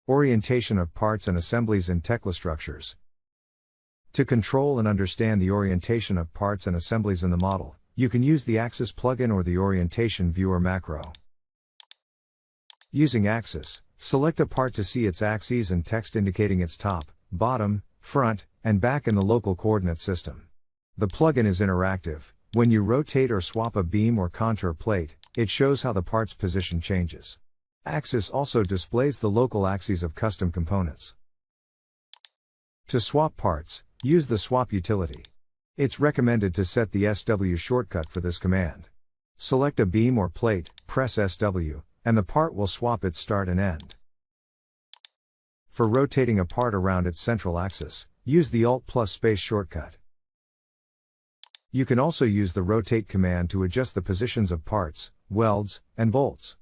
Orientation of parts and assemblies in Tekla structures. To control and understand the orientation of parts and assemblies in the model, you can use the Axis plugin or the Orientation Viewer macro. Using Axis, select a part to see its axes and text indicating its top, bottom, front, and back in the local coordinate system. The plugin is interactive. When you rotate or swap a beam or contour plate, it shows how the part's position changes. Axis also displays the local axes of custom components. To swap parts, use the swap utility. It's recommended to set the SW shortcut for this command. Select a beam or plate, press SW, and the part will swap its start and end. For rotating a part around its central axis, use the Alt plus space shortcut. You can also use the rotate command to adjust the positions of parts, welds, and bolts.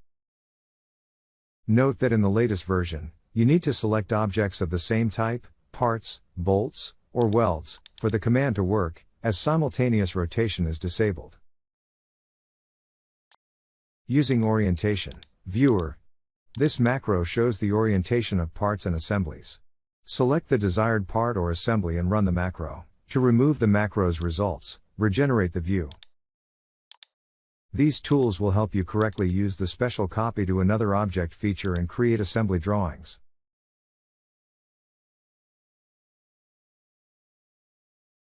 Note that in the latest version, you need to select objects of the same type, parts, bolts, or welds, for the command to work, as simultaneous rotation is disabled. Using Orientation Viewer. This macro shows the orientation of parts and assemblies. Select the desired part or assembly and run the macro. To remove the macro's results, regenerate the view. These tools will help you correctly use the special copy to another object feature and create assembly drawings.